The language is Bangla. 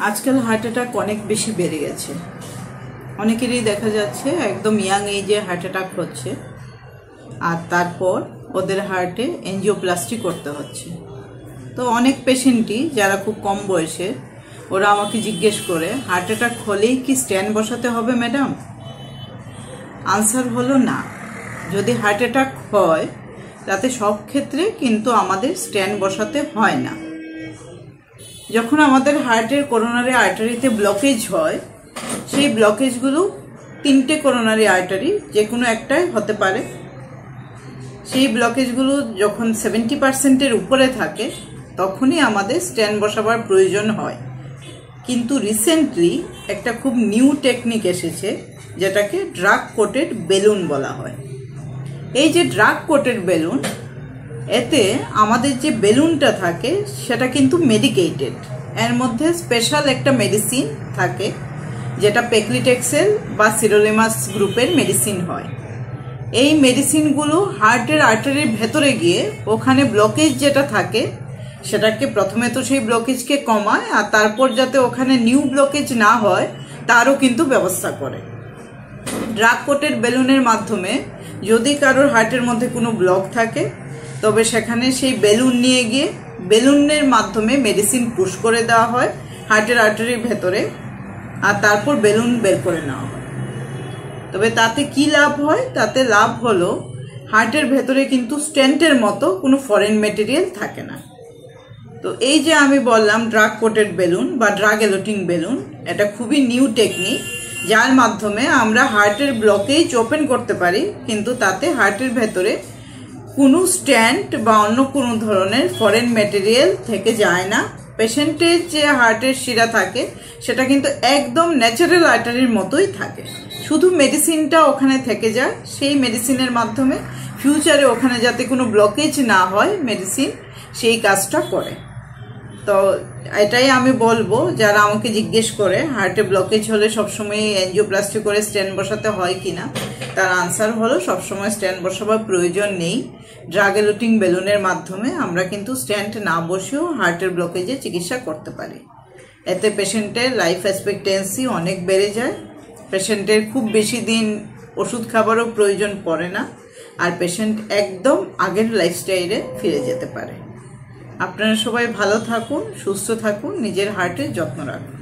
আজকাল হার্ট অ্যাটাক অনেক বেশি বেড়ে গেছে। অনেকেরই দেখা যাচ্ছে একদম ইয়াং এজে হার্ট অ্যাটাক হচ্ছে, আর তারপর ওদের হার্টে এনজিওপ্লাস্টি করতে হচ্ছে। তো অনেক পেশেন্টই যারা খুব কম বয়সের, ওরা আমাকে জিজ্ঞেস করে, হার্ট অ্যাটাক হলেই কি স্ট্যান্ড বসাতে হবে ম্যাডাম? আনসার হলো না। যদি হার্ট অ্যাটাক হয় তাতে সব ক্ষেত্রে কিন্তু আমাদের স্ট্যান্ড বসাতে হয় না। যখন আমাদের হার্টের করোনারি আর্টারিতে ব্লকেজ হয়, সেই ব্লকেজগুলো তিনটে করোনারি আর্টারি যে কোনো একটাই হতে পারে। সেই ব্লকেজগুলো যখন 70%-এর উপরে থাকে তখনই আমাদের স্ট্যান্ড বসাবার প্রয়োজন হয়। কিন্তু রিসেন্টলি একটা খুব নিউ টেকনিক এসেছে, যেটাকে ড্রাগ কোটেড বেলুন বলা হয়। এই যে ড্রাগ কোটেড বেলুন, এতে আমাদের যে বেলুনটা থাকে সেটা কিন্তু মেডিকেটেড। এর মধ্যে স্পেশাল একটা মেডিসিন থাকে, যেটা পেক্লিটেক্সেল বা সিরোলিমাস গ্রুপের মেডিসিন হয়। এই মেডিসিনগুলো হার্টের আর্টারির ভেতরে গিয়ে ওখানে ব্লকেজ যেটা থাকে সেটাকে প্রথমে তো সেই ব্লকেজকে কমায়, আর তারপর যাতে ওখানে নিউ ব্লকেজ না হয় তারও কিন্তু ব্যবস্থা করে। ড্রাগ কোটেড বেলুনের মাধ্যমে যদি কারোর হার্টের মধ্যে কোনো ব্লক থাকে, তবে সেখানে সেই বেলুন নিয়ে গিয়ে বেলুনের মাধ্যমে মেডিসিন পুশ করে দেওয়া হয় হার্টের আর্টারির ভেতরে, আর তারপর বেলুন বের করে নেওয়া হয়। তবে তাতে কি লাভ হয়? তাতে লাভ হলো হার্টের ভেতরে কিন্তু স্টেন্টের মতো কোনো ফরেন মেটেরিয়াল থাকে না। তো এই যে আমি বললাম ড্রাগ কোটেড বেলুন বা ড্রাগ এলোটিং বেলুন, এটা খুবই নিউ টেকনিক, যার মাধ্যমে আমরা হার্টের ব্লকেজ ওপেন করতে পারি, কিন্তু তাতে হার্টের ভেতরে কোনো স্ট্যান্ট বা অন্য কোনো ধরনের ফরেন ম্যাটেরিয়াল থেকে যায় না। পেশেন্টের যে হার্টের শিরা থাকে সেটা কিন্তু একদম ন্যাচারাল আর্টারির মতোই থাকে, শুধু মেডিসিনটা ওখানে থেকে যায়। সেই মেডিসিনের মাধ্যমে ফিউচারে ওখানে যাতে কোনো ব্লকেজ না হয়, মেডিসিন সেই কাজটা করে। তো এটাই আমি বলবো, যারা আমাকে জিজ্ঞেস করে হার্টে ব্লকেজ হলে সবসময় এনজিওপ্লাস্টি করে স্ট্যান্ড বসাতে হয় কিনা, তার আনসার হলো সবসময় স্ট্যান্ড বসাবার প্রয়োজন নেই। ড্রাগ এলোটিং বেলুনের মাধ্যমে আমরা কিন্তু স্ট্যান্ড না বসেও হার্টের ব্লকেজে চিকিৎসা করতে পারি। এতে পেশেন্টের লাইফ এক্সপেক্টেন্সি অনেক বেড়ে যায়, পেশেন্টের খুব বেশি দিন ওষুধ খাবারও প্রয়োজন পড়ে না, আর পেশেন্ট একদম আগের লাইফস্টাইলে ফিরে যেতে পারে। আপনারা সবাই ভালো থাকুন, সুস্থ থাকুন, নিজের হার্টের যত্ন রাখুন।